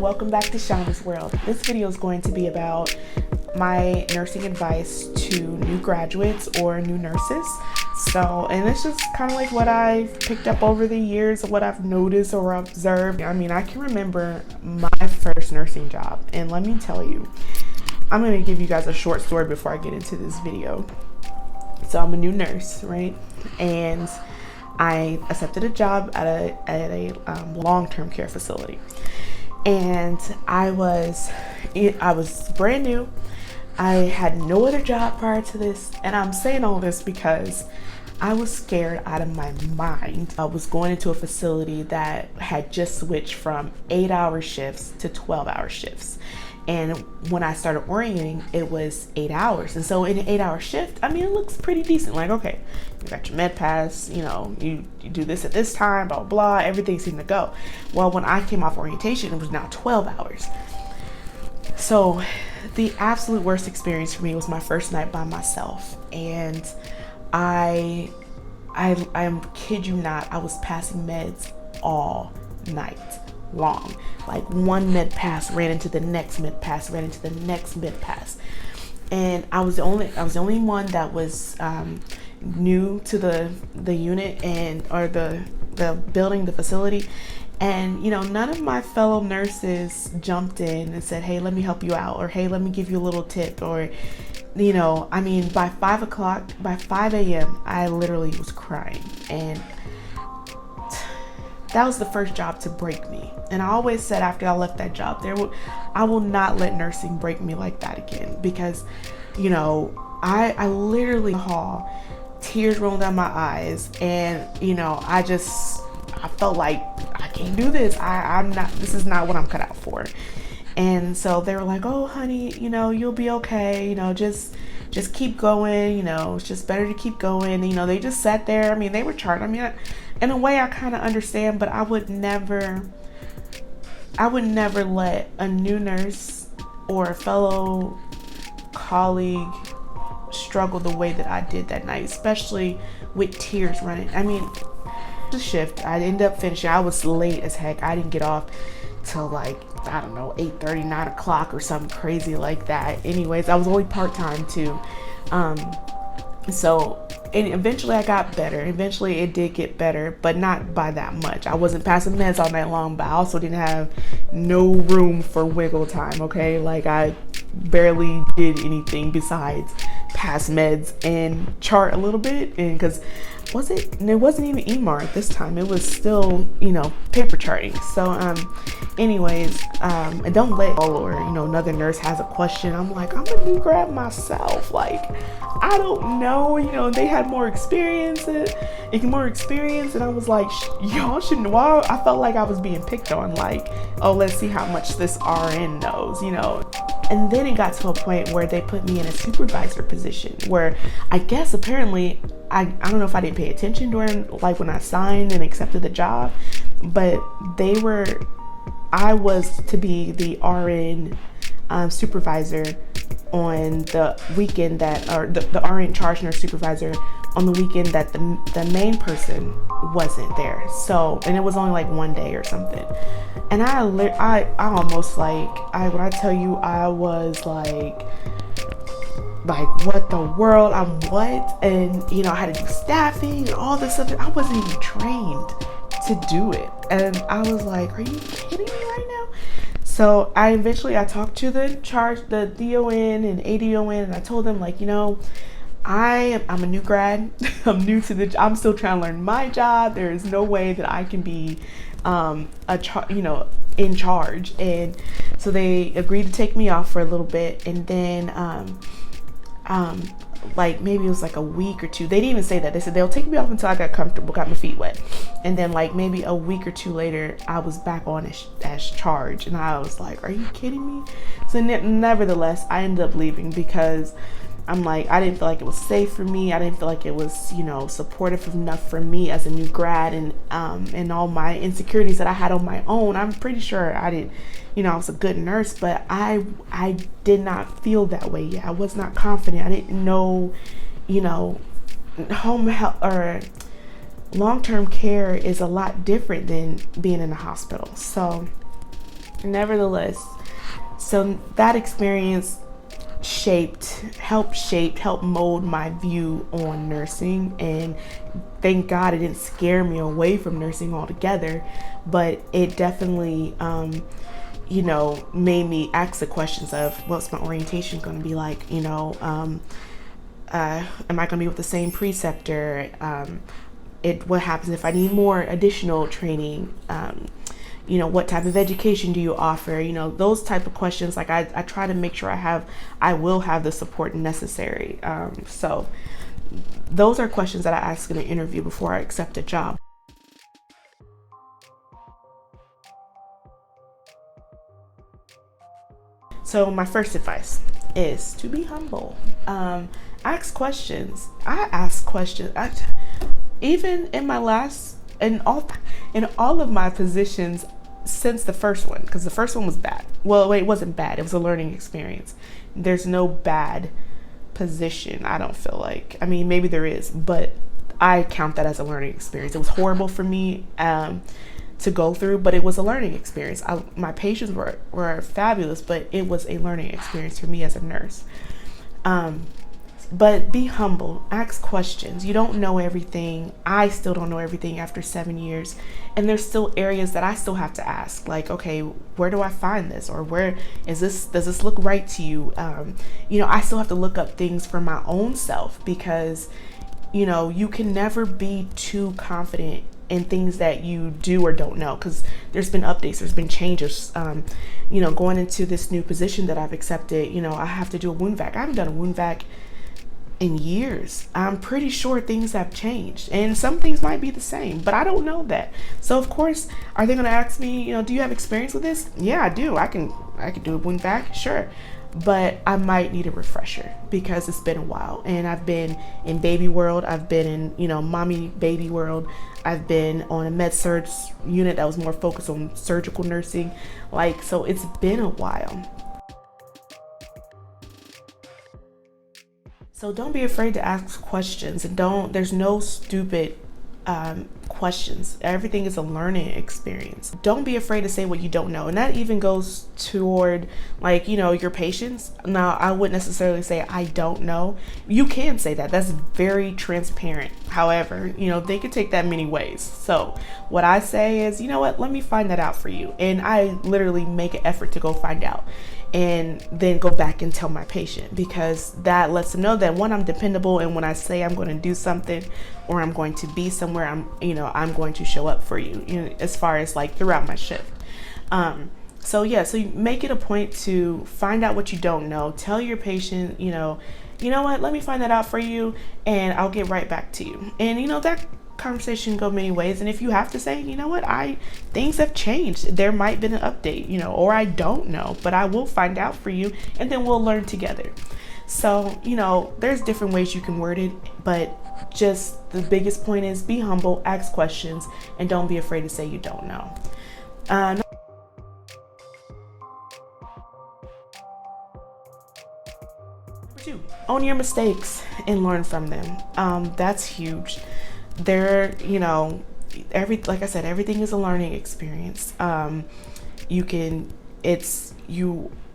welcome back to Shonnie's World. This video is going to be about my nursing advice to new graduates or new nurses. And it's just kind of like what I've picked up over the years, what I've noticed or observed. I mean, I can remember my first nursing job, and let me tell you, I'm going to give you guys a short story before I get into this video. So I'm a new nurse, right? And I accepted a job at a long-term care facility, and I was brand new. I had no other job prior to this, and I'm saying all this because I was scared out of my mind. I was going into a facility that had just switched from 8-hour shifts to 12-hour shifts. And when I started orienting, it was 8 hours. And so in an 8-hour shift, I mean, it looks pretty decent. Like, okay, you got your med pass, you know, you do this at this time, blah, blah, blah, everything seemed to go. Well, when I came off orientation, it was now 12 hours. So the absolute worst experience for me was my first night by myself. And I kid you not, I was passing meds all night long. Like one med pass ran into the next med pass, ran into the next med pass. And I was the only one that was new to the unit or the building, the facility. And, you know, none of my fellow nurses jumped in and said, hey, let me help you out, or hey, let me give you a little tip, or, you know, I mean, by 5 a.m., I literally was crying. And that was the first job to break me. And I always said after I left that job, I will not let nursing break me like that again, because, you know, I literally tears rolling down my eyes, and, you know, I felt like I can't do this. This is not what I'm cut out for. And so they were like, oh, honey, you know, you'll be okay. You know, just keep going. You know, it's just better to keep going. And, you know, they just sat there. I mean, they were charged. I mean, in a way I kind of understand, but I would never let a new nurse or a fellow colleague struggle the way that I did that night, especially with tears running. I mean, the shift, I ended up finishing. I was late as heck. I didn't get off till like, I don't know, 8:30, 9 o'clock or something crazy like that. Anyways, I was only part-time too. And eventually I got better. Eventually it did get better, but not by that much. I wasn't passing meds all night long, but I also didn't have no room for wiggle time, okay? Like, I barely did anything besides pass meds and chart a little bit. And because it wasn't even EMR at this time. It was still, you know, paper charting. So anyways, and don't let another nurse has a question. I'm like, I'm a new grad myself. Like, I don't know, you know, they had more experience, and I was like, y'all should know. I felt like I was being picked on, like, oh, let's see how much this RN knows, you know. And then it got to a point where they put me in a supervisor position, where I guess apparently, I don't know if I didn't pay attention during, like, when I signed and accepted the job, but I was to be the RN supervisor on the weekend or the RN charge nurse supervisor on the weekend that the main person wasn't there. So, and it was only like one day or something. And I almost when I tell you, I was like, what the world, I'm what? And, you know, I had to do staffing and all this stuff. I wasn't even trained to do it. And I was like, are you kidding me right now? So I talked to the DON and ADON, and I told them, like, you know, I'm a new grad. I'm new to I'm still trying to learn my job. There is no way that I can be in charge. And so they agreed to take me off for a little bit, and then like maybe it was like a week or two. They didn't even say that. They said they'll take me off until I got comfortable, got my feet wet. And then like maybe a week or two later, I was back on as charge. And I was like, are you kidding me? So nevertheless, I ended up leaving because I'm like, I didn't feel like it was safe for me. I didn't feel like it was, you know, supportive enough for me as a new grad, and all my insecurities that I had on my own. I'm pretty sure I didn't, you know, I was a good nurse, but I did not feel that way yet. I was not confident. I didn't know, you know, home health or long-term care is a lot different than being in a hospital. So Nevertheless, so that experience helped mold my view on nursing, and thank God it didn't scare me away from nursing altogether, but it definitely made me ask the questions of what's my orientation going to be like, am I going to be with the same preceptor, what happens if I need more additional training, what type of education do you offer? Those type of questions. Like I try to make sure I will have the support necessary. So those are questions that I ask in an interview before I accept a job. So my first advice is to be humble. Ask questions. I ask questions. Even in my last, in all of my positions since the first one, because the first one was bad. Well, it wasn't bad. It was a learning experience. There's no bad position, I don't feel like. I mean, maybe there is, but I count that as a learning experience. It was horrible for me to go through, but it was a learning experience. My patients were fabulous, but it was a learning experience for me as a nurse. But be humble, ask questions. You don't know everything. I still don't know everything after 7 years. And there's still areas that I still have to ask, like, okay, where do I find this? Or does this look right to you? I still have to look up things for my own self, because, you can never be too confident in things that you do or don't know, because there's been updates, there's been changes. Going into this new position that I've accepted, I have to do a wound vac. I haven't done a wound vac in years. I'm pretty sure things have changed, and some things might be the same, but I don't know that. So of course, are they going to ask me, do you have experience with this? Yeah, I do. I can do a wound vac, sure, but I might need a refresher because it's been a while, and I've been in baby world, I've been in mommy baby world, I've been on a med surg unit that was more focused on surgical nursing, so it's been a while. So don't be afraid to ask questions, and there's no stupid questions. Everything is a learning experience. Don't be afraid to say what you don't know. And that even goes toward your patients. Now, I wouldn't necessarily say I don't know. You can say that. That's very transparent. However, they could take that many ways. So what I say is, let me find that out for you. And I literally make an effort to go find out, and then go back and tell my patient, because that lets them know that, one, I'm dependable, and when I say I'm going to do something or I'm going to be somewhere, I'm going to show up for you, as far as throughout my shift. So you make it a point to find out what you don't know. Tell your patient, let me find that out for you, and I'll get right back to you. And that conversation go many ways. And if you have to say, things have changed, there might be an update, or I don't know, but I will find out for you, and then we'll learn together. So, there's different ways you can word it, but just the biggest point is be humble, ask questions, and don't be afraid to say you don't know. Number 2, own your mistakes and learn from them. That's huge. Like I said, everything is a learning experience.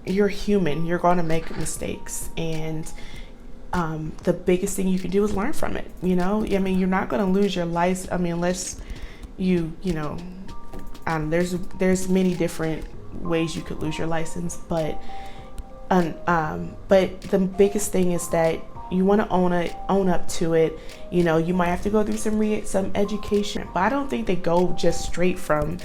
You're human, you're going to make mistakes, and the biggest thing you can do is learn from it. You're not going to lose your life. Unless there's many different ways you could lose your license, but the biggest thing is that you want to own up to it. You might have to go through some education, but I don't think they go just straight from,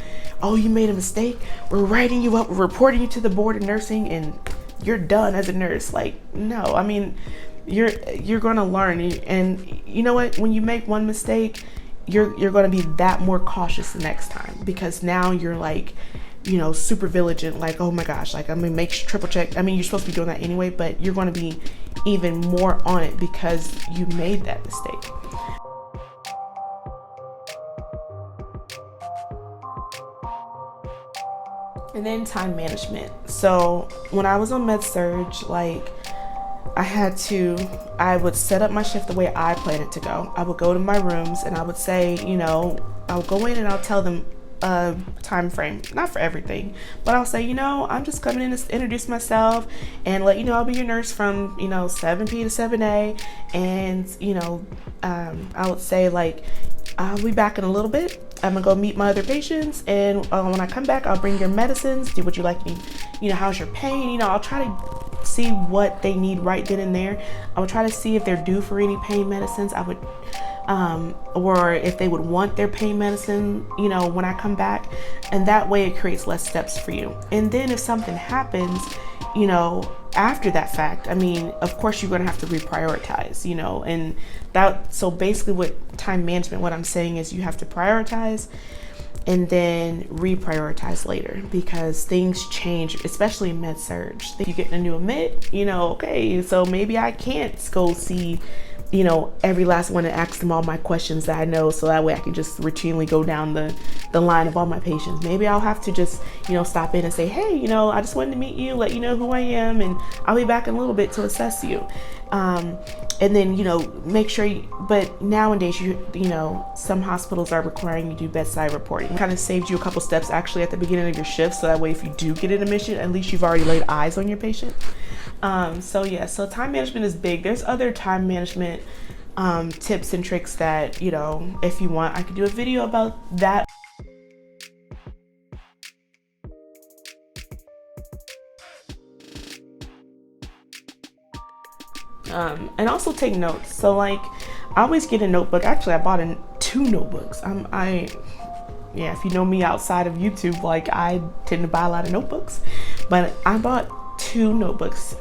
oh, you made a mistake, we're writing you up, we're reporting you to the board of nursing, and you're done as a nurse. No, you're going to learn, and you know what? When you make one mistake, you're going to be that more cautious the next time, because now you're super vigilant, oh my gosh, I'm gonna make triple check. You're supposed to be doing that anyway, but you're going to be even more on it because you made that mistake. And then time management. So when I was on med surg, I would set up my shift the way I planned it to go. I would go to my rooms and I would say, I'll go in and I'll tell them a time frame, not for everything, but I'll say, I'm just coming in to introduce myself and let you know I'll be your nurse from 7 p to 7 a, and I would say, like, I'll be back in a little bit. I'm gonna go meet my other patients, and when I come back, I'll bring your medicines. Do what you like. How's your pain? I'll try to see what they need right then and there. I would try to see if they're due for any pain medicines. I would, or if they would want their pain medicine, when I come back, and that way it creates less steps for you. And then if something happens, after that fact, of course you're going to have to reprioritize, and so basically with time management, what I'm saying is you have to prioritize and then reprioritize later, because things change, especially in med surg. If you get a new admit, okay, so maybe I can't go see every last one and ask them all my questions that I know, so that way I can just routinely go down the line of all my patients. Maybe I'll have to just, stop in and say, hey, I just wanted to meet you, let you know who I am, and I'll be back in a little bit to assess you. And then, make sure but nowadays, some hospitals are requiring you to do bedside reporting. It kind of saves you a couple steps actually at the beginning of your shift, so that way if you do get an admission, at least you've already laid eyes on your patient. So time management is big. There's other time management tips and tricks that, if you want, I could do a video about that. And also take notes. So like, I always get a notebook. Actually, I bought 2 notebooks. If you know me outside of YouTube, like, I tend to buy a lot of notebooks, but I bought 2 notebooks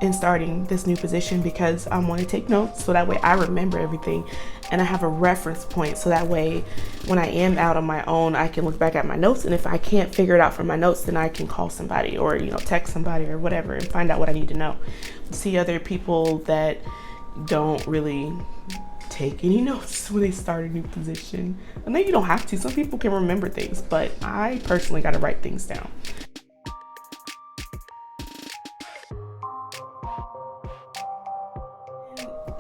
in starting this new position, because I want to take notes so that way I remember everything and I have a reference point, so that way when I am out on my own, I can look back at my notes, and if I can't figure it out from my notes, then I can call somebody or text somebody or whatever and find out what I need to know. See other people that don't really take any notes when they start a new position. And then you don't have to. Some people can remember things, but I personally got to write things down.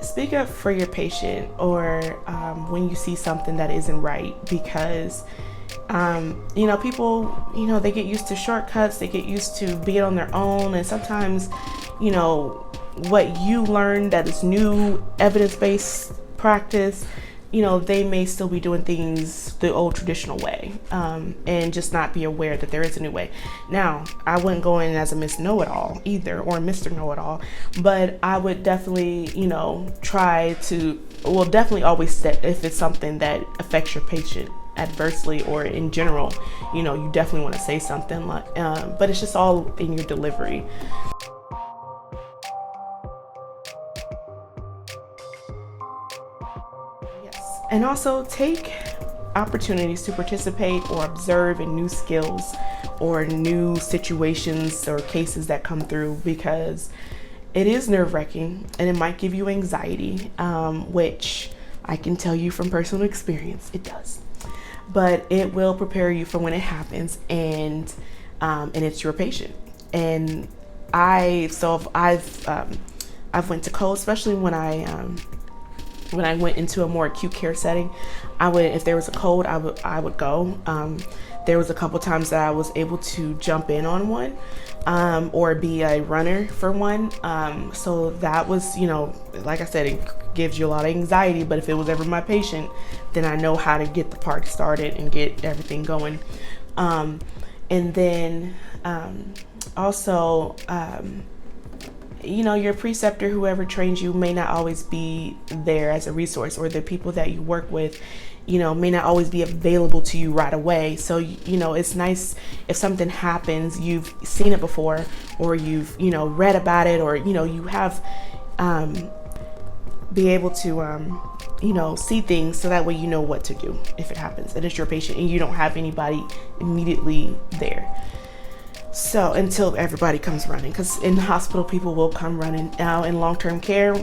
Speak up for your patient, or when you see something that isn't right, because people, they get used to shortcuts, they get used to being on their own, and sometimes, what you learn that is new evidence-based practice, they may still be doing things the old traditional way, and just not be aware that there is a new way. Now, I wouldn't go in as a Miss Know-It-All either, or Mr. Know-It-All, but I would definitely, definitely always set, if it's something that affects your patient adversely or in general, you definitely want to say something, like, but it's just all in your delivery. And also take opportunities to participate or observe in new skills or new situations or cases that come through, because it is nerve-wracking and it might give you anxiety, which I can tell you from personal experience, it does. But it will prepare you for when it happens, and it's your patient. And I've went to code, especially when I went into a more acute care setting. If there was a code, I would go. There was a couple times that I was able to jump in on one, or be a runner for one. So that was, like I said, it gives you a lot of anxiety, but if it was ever my patient, then I know how to get the party started and get everything going. And then also, your preceptor, whoever trains you, may not always be there as a resource, or the people that you work with, may not always be available to you right away. So, it's nice if something happens, you've seen it before, or you've, read about it, or, you have, be able to, see things, so that way you know what to do if it happens and it's your patient and you don't have anybody immediately there. So until everybody comes running, because in the hospital, people will come running. Now in long-term care,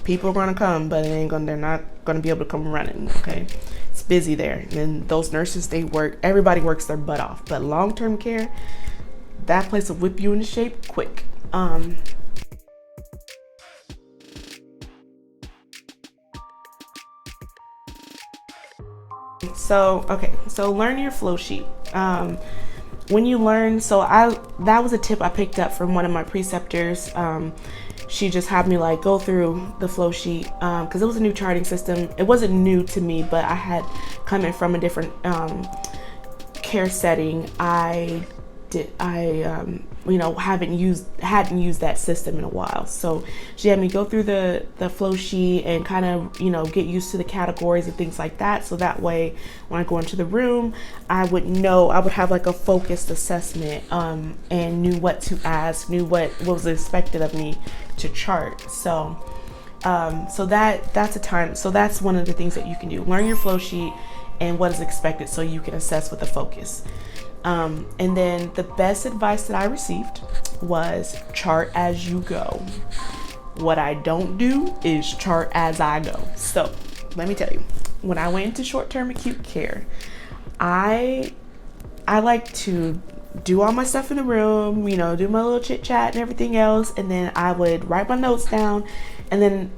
people are going to come, but they're not going to be able to come running. Okay, it's busy there, and those nurses, everybody works their butt off. But long-term care, that place will whip you into shape quick. So, okay, so learn your flow sheet. When you learn, that was a tip I picked up from one of my preceptors. She just had me like go through the flow sheet because it was a new charting system. It wasn't new to me, but I had coming from a different care setting. Hadn't used that system in a while. So she had me go through the flow sheet and kind of, get used to the categories and things like that. So that way, when I go into the room, I would have like a focused assessment and knew what to ask, knew what was expected of me to chart. So that's one of the things that you can do. Learn your flow sheet and what is expected so you can assess with a focus. And then the best advice that I received was chart as you go. What I don't do is chart as I go. So let me tell you, when I went into short-term acute care, I like to do all my stuff in the room, do my little chit chat and everything else. And then I would write my notes down. And then,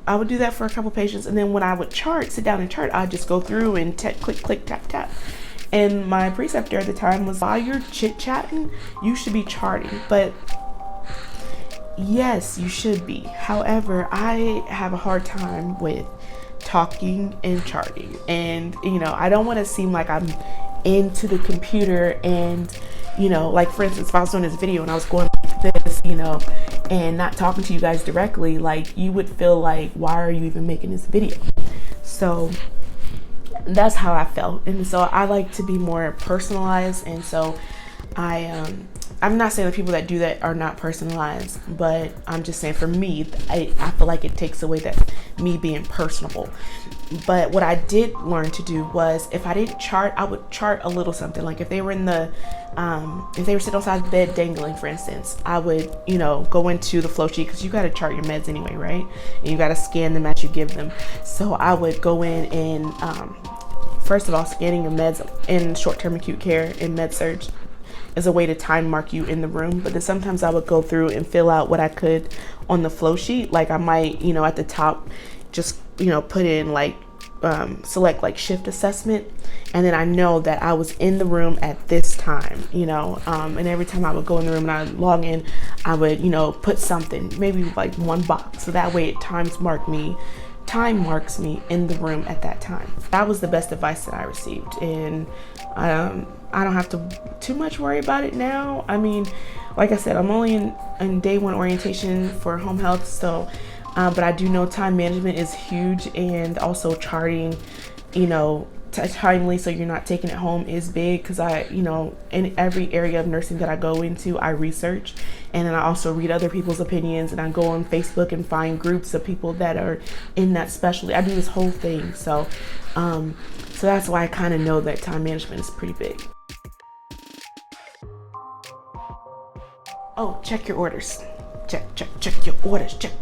I would do that for a couple patients. And then when I would sit down and chart, I'd just go through and click, click, tap, tap. And my preceptor at the time was, while you're chit-chatting, you should be charting. But yes, you should be. However, I have a hard time with talking and charting. And, I don't want to seem like I'm into the computer and, like for instance, if I was doing this video and I was going like this, and not talking to you guys directly, like you would feel like, why are you even making this video? So that's how I felt. And so I like to be more personalized. And so I'm not saying the people that do that are not personalized, but I'm just saying for me, I feel like it takes away that me being personable. But what I did learn to do was, if I didn't chart, I would chart a little something. Like if they were if they were sitting outside the bed dangling, for instance, I would, go into the flow sheet, because you got to chart your meds anyway, right? And you got to scan them as you give them. So I would go in and, first of all, scanning your meds in short-term acute care in med-surg is a way to time mark you in the room. But then sometimes I would go through and fill out what I could on the flow sheet. Like I might, at the top, just, put in like, select like shift assessment. And then I know that I was in the room at this time, and every time I would go in the room and I would log in, I would, put something, maybe like one box. So that way it time marks me in the room at that time. That was the best advice that I received. And I don't have to too much worry about it now. I mean, like I said, I'm only in day one orientation for home health. So, but I do know time management is huge, and also charting, timely so you're not taking it home is big, because I, in every area of nursing that I go into, I research, and then I also read other people's opinions, and I go on Facebook and find groups of people that are in that specialty. I do this whole thing. So that's why I kind of know that time management is pretty big. Oh, check your orders. Check your orders. Check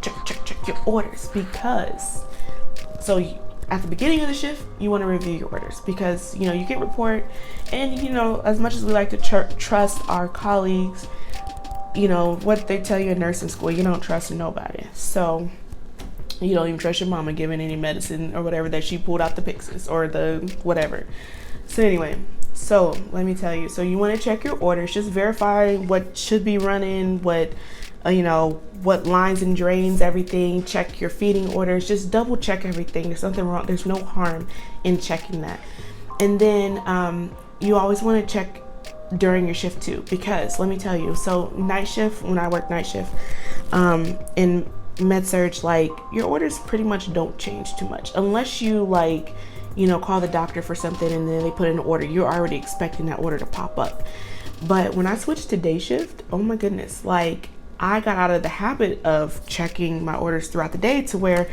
your orders, because at the beginning of the shift, you want to review your orders, because you get report, and as much as we like to trust our colleagues, what they tell you in nursing school, you don't trust nobody. So you don't even trust your mama giving any medicine or whatever that she pulled out the Pyxis or the whatever. So anyway, so let me tell you. So you want to check your orders, just verify what should be running, what lines and drains, everything. Check your feeding orders, just double check everything. There's nothing wrong. There's no harm in checking that. And then you always want to check during your shift too, because let me tell you, so night shift, when I work night shift in med-surg, like your orders pretty much don't change too much, unless you call the doctor for something and then they put in an order. You're already expecting that order to pop up. But when I switched to day shift, oh my goodness, like I got out of the habit of checking my orders throughout the day, to where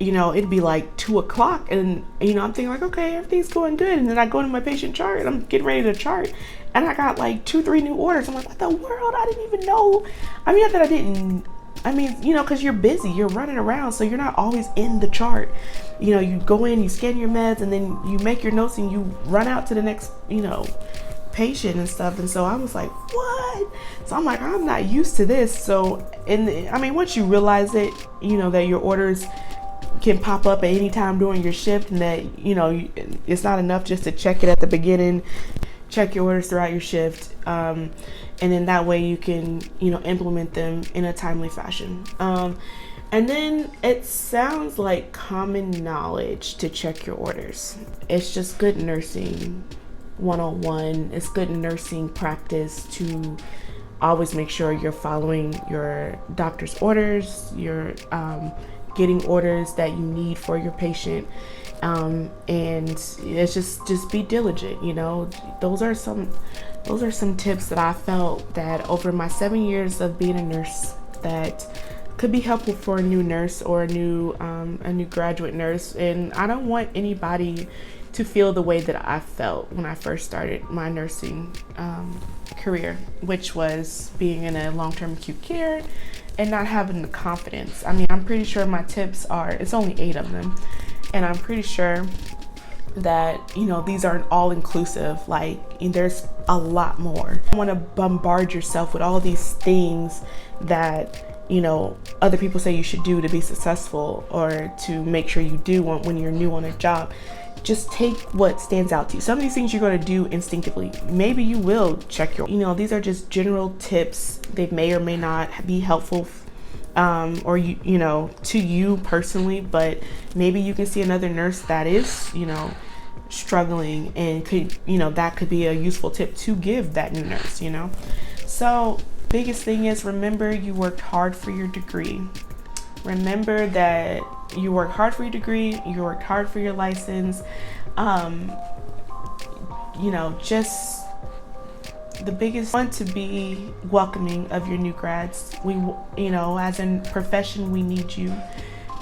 it'd be like 2:00 and I'm thinking like, okay, everything's going good, and then I go into my patient chart and I'm getting ready to chart, and I got like 2-3 new orders. I'm like, what the world? I didn't even know. I mean, not that I didn't, because you're busy, you're running around, so you're not always in the chart. You go in, you scan your meds, and then you make your notes and you run out to the next patient and stuff. And so I was like, what? So I'm like, I'm not used to this. So once you realize it, that your orders can pop up at any time during your shift, and that, you know, it's not enough just to check it at the beginning. Check your orders throughout your shift, and then that way you can, you know, implement them in a timely fashion. And then it sounds like common knowledge to check your orders. It's just good nursing 101. It's good nursing practice to always make sure you're following your doctor's orders, you're getting orders that you need for your patient. And it's just be diligent, you know. Those are some tips that I felt that over my 7 years of being a nurse that could be helpful for a new nurse or a new graduate nurse. And I don't want anybody to feel the way that I felt when I first started my nursing career, which was being in a long-term acute care and not having the confidence. I mean, I'm pretty sure my tips it's only 8 of them, and I'm pretty sure that, you know, these aren't all inclusive. Like, there's a lot more. You want to bombard yourself with all these things that, you know, other people say you should do to be successful or to make sure you do when you're new on a job. Just take what stands out to you. Some of these things you're going to do instinctively. Maybe you will check your, you know, these are just general tips. They may or may not be helpful or you know, to you personally, but maybe you can see another nurse that is, you know, struggling, and could, you know, that could be a useful tip to give that new nurse, you know. So biggest thing is, remember, you worked hard for your degree. Remember that you worked hard for your degree, you worked hard for your license. You know, just the biggest one, to be welcoming of your new grads. We, you know, as a profession, we need you.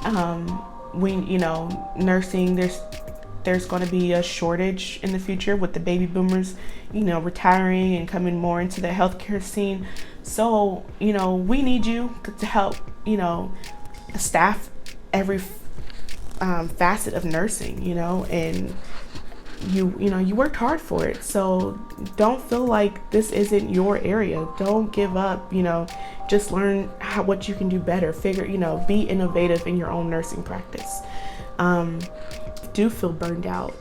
You know, nursing, there's going to be a shortage in the future with the baby boomers, you know, retiring and coming more into the healthcare scene. So, you know, we need you to help, you know, staff every facet of nursing, you know, and you know, you worked hard for it. So don't feel like this isn't your area. Don't give up, you know, just learn what you can do better. Figure, you know, be innovative in your own nursing practice. Do feel burned out.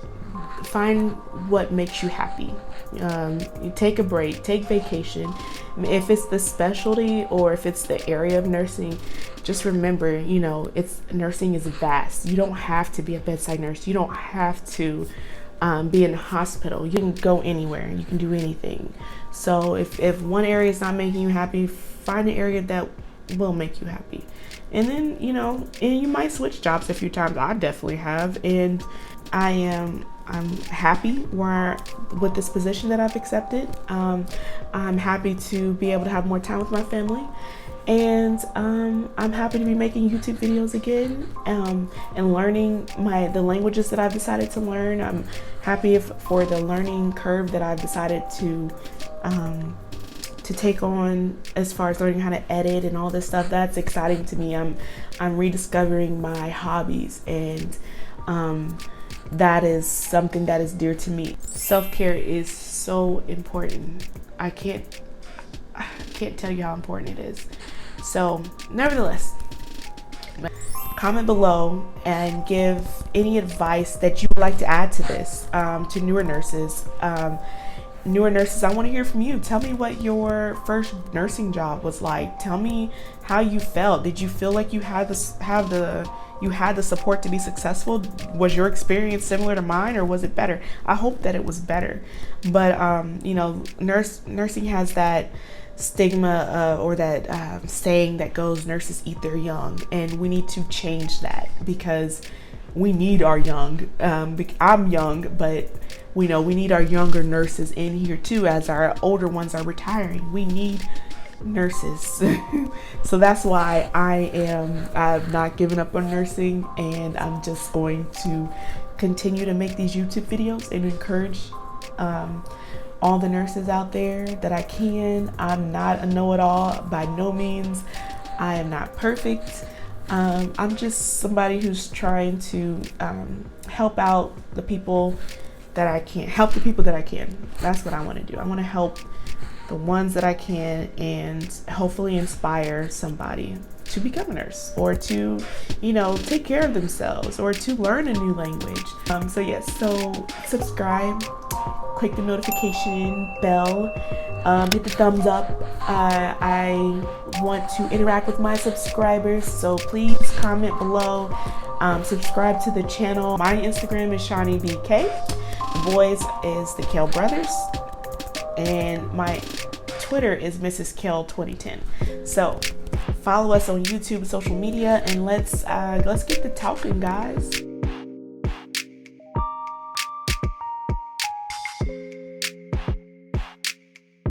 Find what makes you happy. You take a break, take vacation. If it's the specialty or if it's the area of nursing, just remember, you know, nursing is vast. You don't have to be a bedside nurse. You don't have to be in a hospital. You can go anywhere. You can do anything. So if one area is not making you happy, find an area that will make you happy. And then, you know, and you might switch jobs a few times. I definitely have, and I'm happy with this position that I've accepted. I'm happy to be able to have more time with my family, and I'm happy to be making YouTube videos again, and learning the languages that I've decided to learn. I'm happy for the learning curve that I've decided to take on, as far as learning how to edit and all this stuff. That's exciting to me. I'm rediscovering my hobbies, and that is something that is dear to me. Self-care is so important. I can't tell you how important it is. So nevertheless, comment below and give any advice that you would like to add to this, to newer nurses. Newer nurses, I want to hear from you. Tell me what your first nursing job was like. Tell me how you felt. Did you feel like you had the support to be successful? Was your experience similar to mine, or was it better? I hope that it was better. But you know, nursing has that stigma or that saying that goes, nurses eat their young, and we need to change that, because we need our young. I'm young, but we know we need our younger nurses in here too, as our older ones are retiring. We need nurses. So that's why I've not given up on nursing, and I'm just going to continue to make these YouTube videos and encourage all the nurses out there that I can. I'm not a know-it-all by no means. I am not perfect. I'm just somebody who's trying to help out the people that I can. Help the people that I can. That's what I want to do. I want to help the ones that I can, and hopefully inspire somebody to become a nurse, or to, you know, take care of themselves, or to learn a new language. So yes, so subscribe, click the notification bell, hit the thumbs up. I want to interact with my subscribers, so please comment below. Subscribe to the channel. My Instagram is Shonnie BK. The boys is the Kale Brothers, and my Twitter is Mrs. Kale 2010. So follow us on YouTube, social media, and let's get the talking, guys.